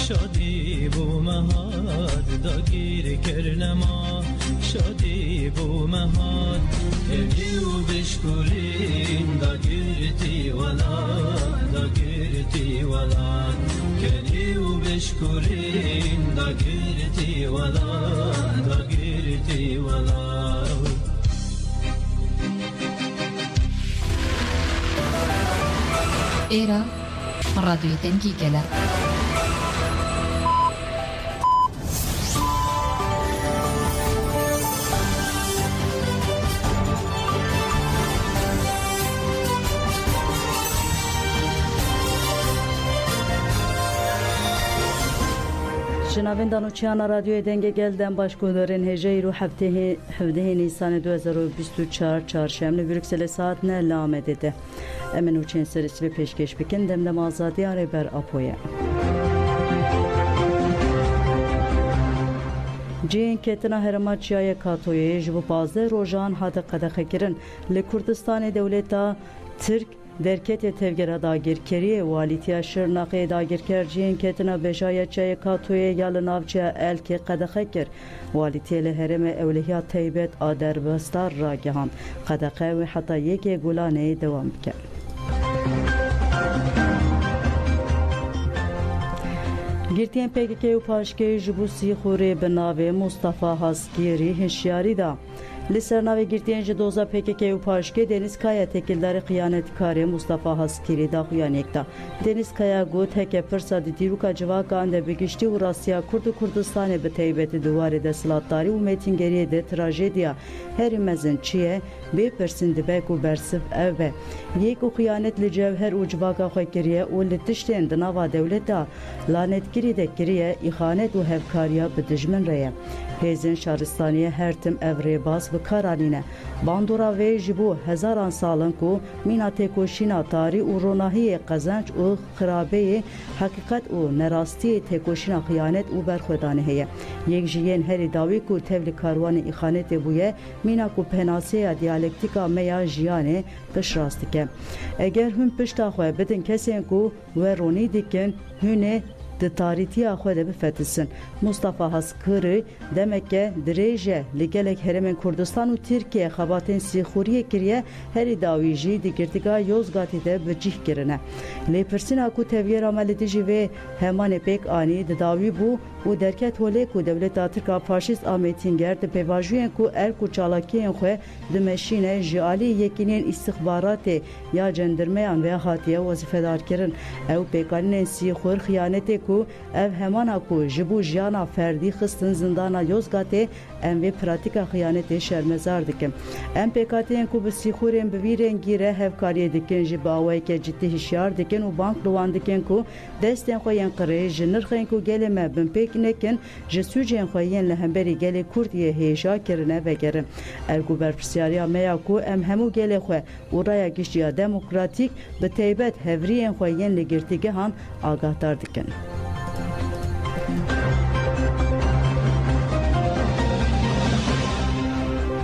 شادی بو مهاد داگیر کرنما شادی بو مهاد کردی و بشکرین داگیرتی ولاد داگیرتی ولاد کردی و بشکرین داگیرتی ولاد داگیرتی ولاد Era radyoyu dengi gelen. جنابین دانوچیان رادیوی دنگ گلدن باشگوهدارین هجه رو هفته نیسان 2024 چهارشنبه بروکسل ساعت نه لامده ده امن و چین سرسی به پیشکش بکن دمدم آزادی آره بر اپویه جین کتنا هرماچیای کاتویه جبو بازه روژان هاده قدخه کرن لکردستان دولتا ترک درکت تevgera dagirkeriye walitiya Şırnak'e dagirkerciyen ketine bejaya çaya katoya yalı navçaya elki qadaqekir walitiyele hereme evliya teybet aderbastar ragihan qadaqa ve hatta yeke gulane devam bike. Girtiyen PKK u paşke jibusi xure binave Mustafa Haskiri hişyari da Lisernave girtiyen doza PKK u paşke Deniz Kaya tekilleri kıyanetkari Mustafa Haskiri da xuyanekta. Deniz Kaya gut heke fırsatı diruka civaka ande begişti u Rasya Kurdu Kurdistane be teybeti duvarı de sılattari u metin geriye de trajediya herimezin çiye be persin dibek u bersif evbe. Yek u xıyanetli cevher u civaka xoykiriye u litişten dınava devleta lanetkiri de kiriye ihanet u hevkariya bedijmin reye. Hezin Şaristaniye her tim evrebaz ve karanine. Bandura ve jibu hezaran salın ku mina tekoşina tari u ronahiye kazanç u khirabeyi hakikat u nerasti tekoşina hıyanet u berxwedane heye. Yek jiyen heri davi ku tevli karvani ihanete buye mina ku penasiya diyalektika meya jiyane pişrastike. Eger hün pişta xwe bidin kesen ku ve roni dikin hüne de tarihtiya xwe de bifetilsin. Mustafa Haskiri demek ki direje ligelek heremen Kurdistan u Türkiye xabaten sixuriye kiriye heri daviji di girtiga Yozgat'ı de bicih kirine. Lepersina ku tevyer ameledici ve hemane pek ani de davi bu u derket hole ku devlet Türk faşist Ahmetinger de pevajuyen ku el ku çalakiyen xwe de meşine jali yekinin istihbaratı ya cendermeyan ve hatiye vazifedar kirin. Ev pekaninen sixur xıyanete ku ev hemana ku jibu jana ferdi xistin zindana Yozgat'e em ve pratika xıyanete şermezar dikim. Em pekatiyen ku bi sixuren biviren gire hevkariye dikin jibawe ke ciddi hişyar dikin u bank luwan dikin ku desten xoyen qire jinirxen ku geleme bin peknekin jisucen xoyen lehemberi gele Kurdiye heja kirine ve gerin. Ergu berpisyariya meya ku em hemu gele xwe uraya giştiya demokratik bi teybet hevriyen xoyen le girtigehan agahdar dikin.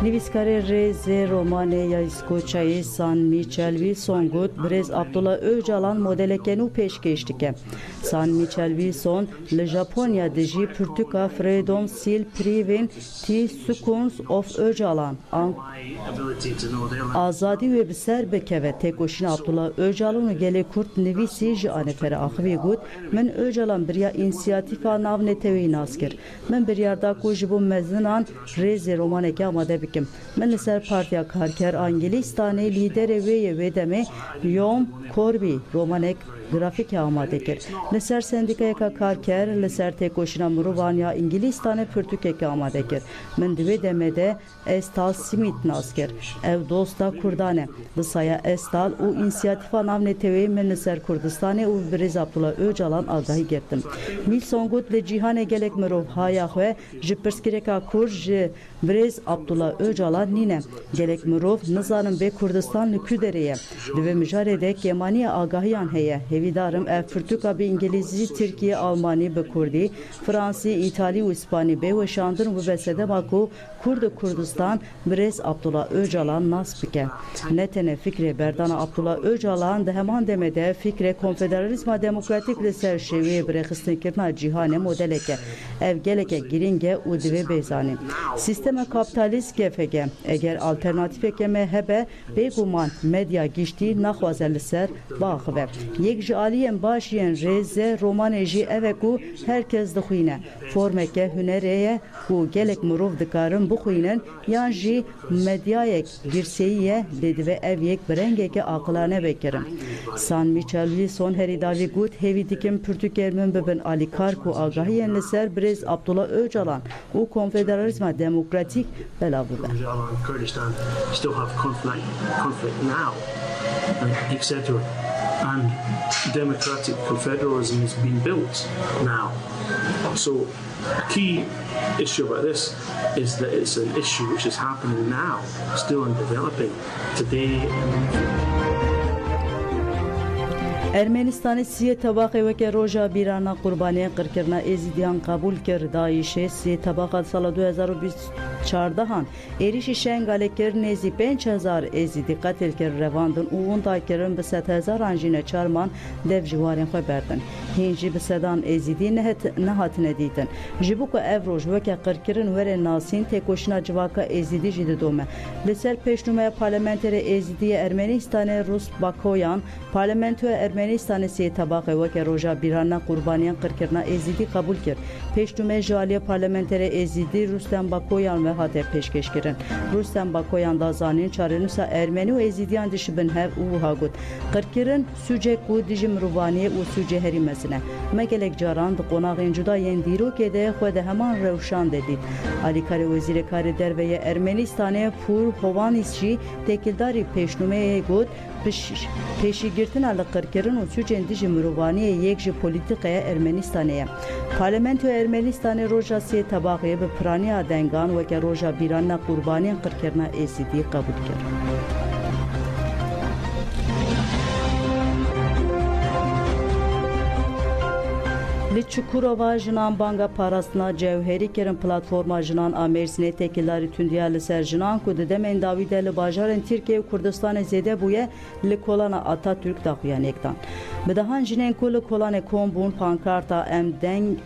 Nivîskarê Rêzê romanê ya İskoçyayê San Michel Wilson got Brez Abdullah Öcalan modeleken û pêşkêş dike. San Michel Wilson li Japonya de jî pirtûka Freedom Seal Priven T. Seconds of Öcalan azadî wê bi ser bikeve têkoşîna Abdullah Öcalan û gelê Kurd nivîsî ji anefere axivê got min Öcalan biriya înisiyatîfa navnetewî nas kir. Min biryarda ku ji bo mezinan Rêzê romaneke amade bikim. Min li ser Partiya Karker Angilistanê lîderê wê yê wê demê Yom Corby romanek grafik amade kir. Li ser sendikayeka Karker li ser têkoşîna mirovan ya Ingilistanê pirtûkeke amade kir. Min di wê demê de Estal Smith nas kir. Ev dosta Kurdan e. Li saya Estal û înisiyatîfa navnetewê min li ser Kurdistanê û Brez Abdullah Öcalan agahî girtin. Wilson got li cîhanê gelek mirov haya xwe ji pirsgirêka Kurd ji Brez Abdullah Öcalan nîne. Gelek mirov nizanin vê Kurdistan li ku derê ye. Di vê mijarê de kemaniya agahiyan heye. هیویدارم اف پرتوکا به انگلیزی ترکیه آلمانی به کردی فرانسی ایتالی و اسپانی به و شاندن و بسده ماکو کرد کردستان برز عبدالله öcalan nas bike netene fikre berdana Abdullah Öcalan de heman demede fikre konfederalizma demokratik li ser şevi birexistin kirna cihane modeleke ev geleke giringe u dive bezani sisteme kapitalist gefege eğer alternatifeke mehebe beguman medya gişti naxwazel ser baxve yek ji aliyen başiyen reze romaneji eveku herkes dixwine formeke hünereye u gelek murov dikarin bixwinen yan ji medyayek girseyiye dedi ve ev yek brengeke akılane bekerim. San Michel son heridavi gut hevi dikim pürtükermin bebin Ali Karku agahiyen liser brez Abdullah Öcalan u konfederalizma demokratik belabuber. Kurdistan still have conflict now, etc. And democratic confederalism has been built now. So a key issue about this is that it's an issue which is happening now, still and developing today. Ermenistan'ı siye tabaqe veke roja birana qurbaniye qirkirna ezidiyan kabul kir Daişe siye tabaqa sala 2024 han erişi şengalekir nezi 5000 ezidi qatil kir revandın uğun dakirin bi 7000 anjine çarman dev jivarên xwe berdin hinji bi sedan ezidi nehatine dîtin ji bo ku ev roj weke qirkirin were nasîn têkoşîna civaka ezidi jî didome li ser pêşnûmeya parlamenterê ezidiye Ermenistanê Rus Bakoyan parlamentoya Ermenistanê siye tabaqe weke roja birana qurbaniyan qirkirna ezidi qabul kir pêşnûme ji aliya parlamenterê ezidi Rustem Bakoyan ve hate peşkeşkirin Rustem Bakoyan da zanîn çarênûsa Ermenî û ezidiyan dişibin hev û wiha got qirkirin sûcek û dijî mirovaniye û sûcê herî mezin e me gelek caran di qonaxên cuda yên dîrokê de xwe de heman rewşan dedît alîkarê wezîrê karê derveyê Ermenistanê Pur Hovanîs jî têkildarî pêşnûmeyê got peşîgirtina li qirkirin û sûcên dijî mirovaniye yek ji polîtîqeya Ermenistanê ye Parlamentoya Ermenistanê roja sê tabaqê bi piraniya dengan weke roja bîrana qurbaniyên qirkirina êzidî qebûl kir. Li Çukurova jinan banga parastina cewherî kirin platforma jinan a Mêrsînê têkildarî tundiya li ser jinan ku di demên dawî de li bajarên Tirkiye û Kurdistanê zêde bûye li kolana Atatürk daxuya nêkdan. Bi dehan jinên ku li kolanê kom bûn pankarta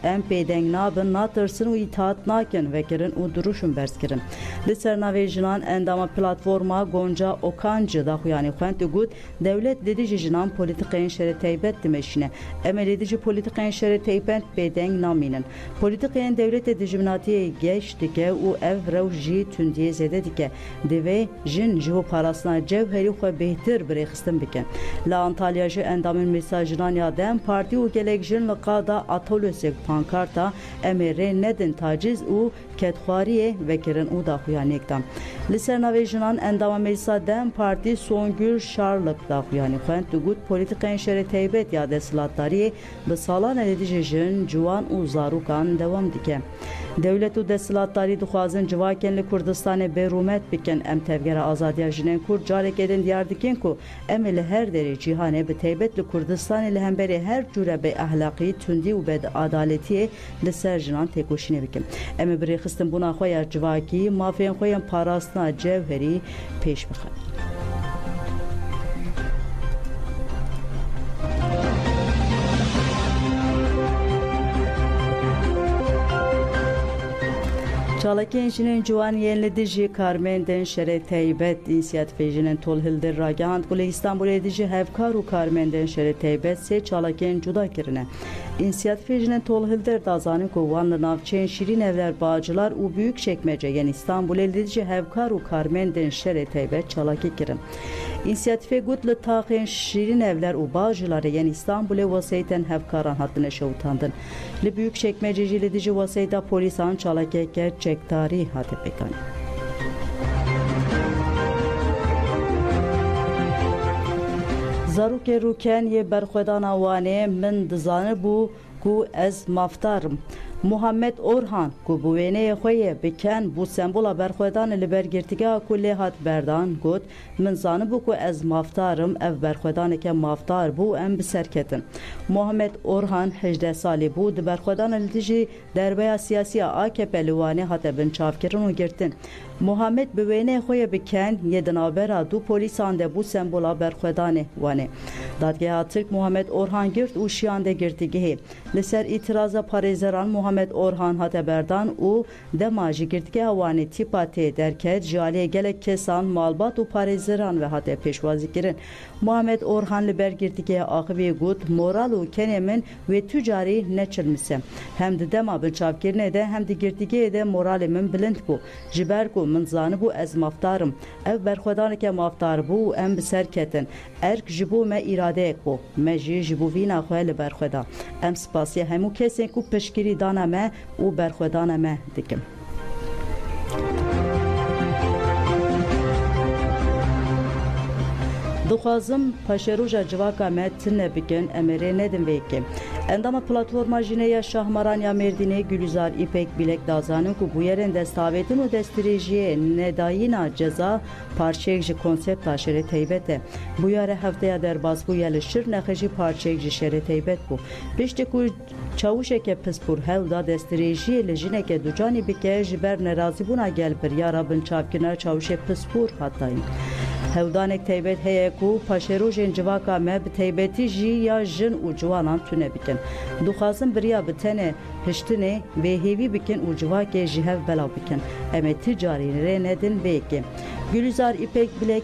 em pêdeng nabin natirsin û îtaat nakin vekirin û duruşun bers kirin. Li ser navê jinan endama platforma Gonca Okancı daxuyanî xwend û got dewlet li dijî jinan polîtîkeyên şerê taybet dimeşîne. Em ê li dijî polîtîkeyên şerê taybet pêdeng namînin. Polîtîkeyên dewletê dijminatiyê geş dike û ev rew jî tundiyê zêde dike. Divê jin ji bo parastina cewherî xwe bêhtir birêxistin bikin. Li Antalya jî endamên mesajînan ya Dem Partî û gelek jin li qada Atolosek pankarta em ê rê nedin taciz û ketxwariyê vekirin û daxuya nêkdan. Li ser navê jinan endama meclisa Dem Partî Songül Şarlık daxuyanî xwend û got polîtîkeyên şerê taybet ya desthilatdariyê bi salan elê dijî jin ciwan û zarokan dewam dike. Dewlet û desthilatdarî dixwazin civakên li Kurdistanê bêrûmet bikin em tevgera azadiya jinên Kurd carekê din diyar dikin ku em ê li her derê cîhanê bi taybet li Kurdistanê li hemberî her cure bêahlaqî tundî û bedaletiyê li ser jinan têkoşînê bikin. Em ê birêxistin bûna xwe ya civakî mafên xwe yên parastina cewherî pêş bixin. Çalakên jinên ciwan yên li dijî karmendên şerê taybet însiyatifê jinên tolhildir ragihand ku li Îstanbulê dijî hevkar û karmendên şerê taybet sê çalakên cuda kirine. İnisiyatifê jinên tolhildir da zanin ku wan li navçeyên Şîrîn Evler Bağcılar û Büyükçekmece yên Îstanbulê li dijî hevkar û karmendên şerê taybet çalakî kirin. İnisiyatifê got li taxên Şîrîn Evler û Bağcılarê yên Îstanbulê weseytên hevkaran hatine şewitandin. Li Büyükçekmece jî li dijî weseyta polîsan çalakeke çekdarî hate pekanî. Zarokê rûken yê berxwedana wanê min dizanibû ku ez mafdarim. محمد اورهان کو بوینه خوی بکن بو سمبولا برخودان لبرگرتگاه کلی هات بردان گوت من زانبو کو از مافتارم اف برخودان که مافتار بو ام بسرکتن محمد اورهان 18 سالی بود برخودان لتجی دربیا سیاسی AKP لوانه هات بن چافکرن و گرتن محمد بوینه خوی بکن یدنابرا دو پولیسان ده بو سمبولا برخودان وانه دادگاه ترک محمد اورهان گرت و شیانده گرتگه لسر اعتراض پاریزران محمد اورهان هات بردان و دماجی گرتگه وانه تیپاته درکت جالی گلک کسان مالبات و پاریزران و هات پیشوازی کرن محمد اورهان لبر گرتگه آخوی گوت مورال و کنیمن و تجاری نچلمسه هم ده دما بلچاف کرنه ده هم ده گرتگه ده مورال من بلند بو جبر کو من زانبو از مافتارم او برخودان که مافتار بو ام بسرکتن ارک جبو ما اراده کو مجی جبو وینا خواه برخودا ام سپاسی همو کسی کو پشکری دانا ما و برخودان ما دکم دخوازم پشروجا جواکا ما تنه بکن امره ندن ویکه اندام پلاتفورما جنeye Şahmaranya Merdine Gülizar İpek Bilek Dazanın ku bu yerin destavetin u destirijiye nedayina ceza parçekji konsept aşere teybete. Bu yere haftaya derbaz bu yelişir nexeji parçekji şere teybet bu. Pişti ku çavuşeke pispur hevda destirijiye lejineke ducani bike jiber nerazi buna gel bir yarabın çapkiner çavuşe pispur hatayın. Hevdanek teybet heye ku paşerojên civaka me bi teybetî jî ya jin û ciwanan tune bikin. Duxwazim biriya bi tenê hiştinê bêhêvî bikin û civakê ji hev belav bikin. Em ê ti carî rê nedin vêkê. Gülizar İpek Bilek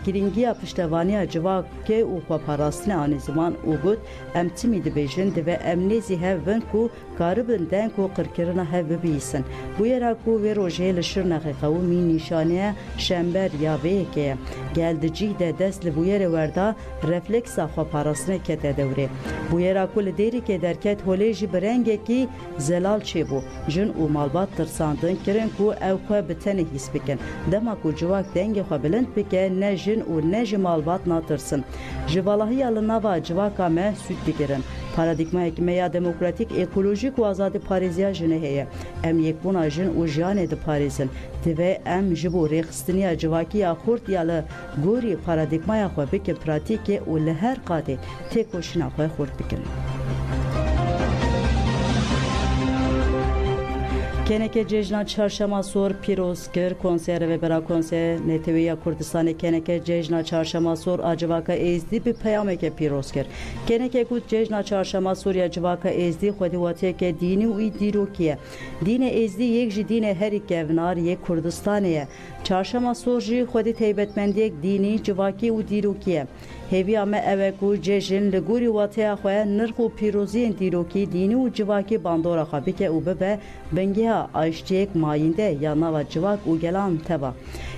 giringiya piştevaniya civakê û xweparastinê anî ziman û got em timî dibêjin divê em nêzî hev bin ku karibin deng û qirkirina hev bibîsin. Bu yera ku vê rojê li Şirnexê qewimî nîşaneya şember ya vêyekê ye. Geldicî de dest li bûyerê werda refleksa xweparastinê kete dewrê. Bu yera ku li Dêrikê derket holê jî bi rengekî zelal çêbû. Jin û malbat tirsandin kirin ku ew xwe bi tenê hîs bikin. Dema ku civak dengê xwe bilind bike ne jin û ne jî malbat natirsin. Ji valahiya li nava civaka me süt dikirin. Paradigmayekî me ya demokratîk, ekolojîk û azadî parêziya jinê heye. Em yekbûna jin û jiyanê diparêzin. Divê em ji bo rêxistiniya civakiya xurt ya li gorî paradigmaya xwe bikin pratîkê û li her qadê têkoşîna xwe xurt bikin. Keneke Cejna Çarşama Sor Piroz kir konser ve bera konser Neteviya Kurdistanê Keneke Cejna Çarşama Sor a civaka êzdî bi peyameke pîroz kir. Keneke gut Cejna Çarşama Sor ya civaka êzdî xwedî watiyeke dînî û dîrokî ye. Dînê êzdî yek ji dînê herî kevnar yek Kurdistanê ye. Çarşama Sor jî xwedî taybetmendiyek dînî civakî û dîrokî ye. Hêviya me ev e ku cejin li gorî watiya xwe nirx û pîroziyên dîrokî dînî û civakî bandora xwe bike û bibe bingeha ayiştiyek mayînde ya nava civak û gelan teva.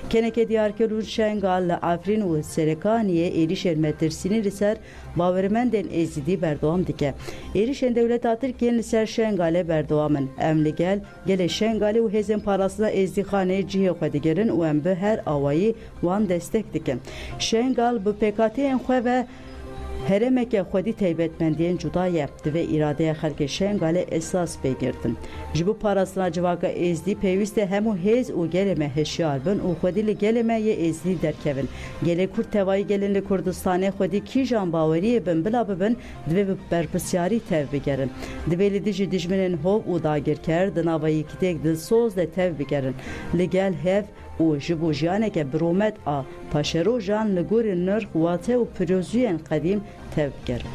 Keneke Diyarkerû Şengal li Afrîn û Serêkaniyê êrişên metirsînî li ser bawermendên êzidî berdewam dike. Êrişên dewleta Tirkiyeyên li ser Şengalê berdewam in. Em li gel gelê Şengalê û hêzên parastina êzdîxanê cihê xwe digirin û em bi her awayî wan destek dikin. Şengal bi PKK'yên xwe ve heremeke xwedî taybetmendiyên cuda ye divê îradeya xelkê Şengalê esas pêgirtin. Ji bo parastina civaka êzdî pêwîst e hemû hêz û gelê me hişyar bin û xwedî li gelê me yê êzdî derkevin. Gelê Kurd tevayî gelin li Kurdistanê xwedî kîjan baweriyê bin bila bibin divê bi berpisyarî tev bigerin. Divê li dijî dijminên hov û dagirker di nava yekîtêk dilsoz de tev bigerin. Li gel hev û ji bo jiyaneke biromet a paşerojan li gorî nirx wate û piroziyên qedîm tev bigerin.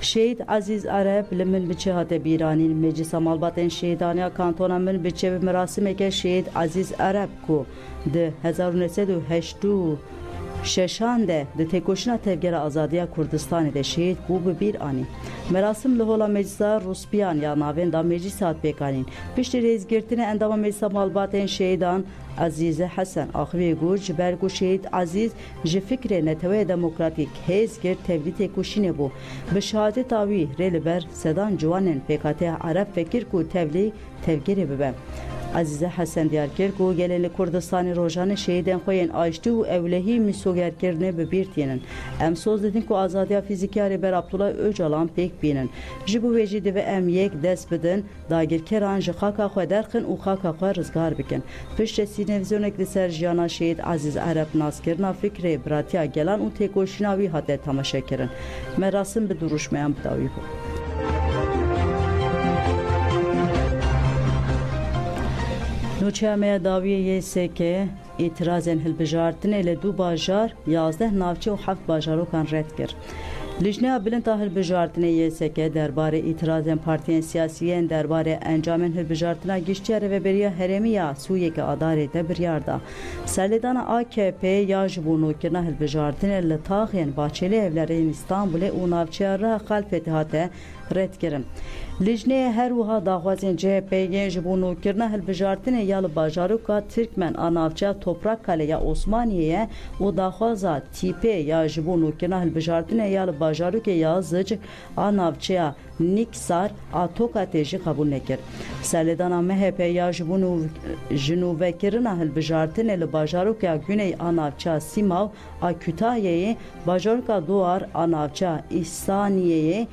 Şehit Aziz Arep li min biçe hate bîranîn Meclisa Malbatên Şehîdaniya Kantona min biçe bi merasimeke Şehit Aziz Arep ku di 1986 de di têkoşîna tevgera azadiya Kurdistanê de şehîd bû bi bîr anî. Merasim li hola Meclisa Ruspiyan ya navên da meclîs hat pêkanîn. Piştî rêzgirtina endama Meclisa Malbatên Şehîdan Azize Hesen axivê got ji ber ku Şehîd Aziz ji fikrê neteweyê demokratîk hêz kir tevlî têkoşînê bû. Bi şehadeta wî rê li ber sedan ciwanên PKK Arep fekir ku tevlî tevgerê bibe. Azize Hasan diyar kir ku geleni Kurdistanê rojanê şehîdên xwe yên aştî û ewlehî mîsogerkirinê bi bîr tînin. Em soz didin ku azadiya fîzîkî ya Rêber Abdullah Öcalan pêk bînin. Ji bo wê jî divê em yek dest bidin, dagirkeran ji xaka xwe derxin û xaka xwe rizgar bikin. Piştî sînevizyonek li ser jiyana şehîd Aziz Ereb naskirina fikrê, biratiya gelan û têkoşîna wî hate temaşekirin. Merasim bi duruşmeyan bidawî bû. Nûçemeya dawiyê YSK îtirazên hilbijartinê li 2 bajar, 11 navçe û 7 bajarokan red kir. Lijneya bilind a hilbijartinê YSK derbarê îtirazên partiyên siyasî yên derbarê encamên hilbijartina giştiya Rêveberiya Herêmî ya Sûyekê Adarê de biryar da. Serlêdana AKP ya ji bo nûkirina hilbijartinê li taxên Bahçeli Evlerên İstanbulê û navçeya Reha Xelfetê hate red kirin. Lijneyê her wiha daxwazên CHP'yên ji bo nûkirina hilbijartinê ya li bajaroka Tirkmen a navçeya Toprakkalê ya Osmaniyê û daxwaza tîpê ya ji bo nûkirina hilbijartinê ya li bajarokê ya Zic a navçeya Niksar a Tokatê jî qebûl nekir. Serlêdana MHP ya ji bo nûvekirina hilbijartinê li bajaroka Güney a navçeya Sîmav a Kütahyayê, bajaroka Duar a navçeya İhsaniyeyê,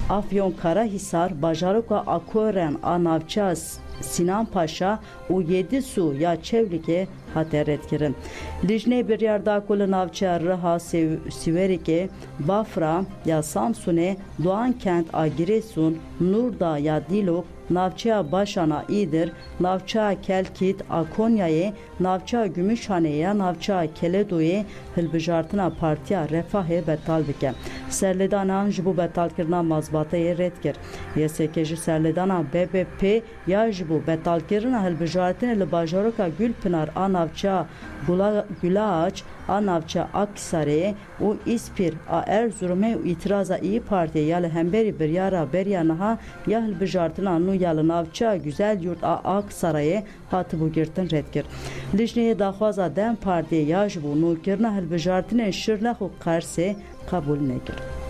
Afyonkarahisar, bajaroka Akoren a navçeya Sinan Paşa û Yedisu ya Çevlikê hate red kirin. Lijnê biryar da ku li navçeya Reha Siwerîkê, Bafra ya Samsunê, Doğankent a Giresun, Nurdağ ya Dîlok, navçeya Başana İdir, navçeya Kelkit a Konyayê, navçeya Gümüşhanê ya navçeya Keledoyê hilbijartina Partiya Refahê betal bike. Serlêdanan ji bo betalkirina mazbateyê red kir. YSK ji serlêdana BBP ya ji bo betalkirina hilbijartinê li bajaroka Gülpınar a navçeya Gulaç a navçeya Akhisarê û İspir a Erzurumê û îtiraza İYİ Partiye ya li hemberî biryara beriya niha ya hilbijartina nû ya li navçeya Güzelyurt a Aksarayê hatibû girtin red kir. Lijneyê daxwaza Dem Partiye ya ji bo nûkirina hilbijartinên Şirnex û Qersê qebûl nekir.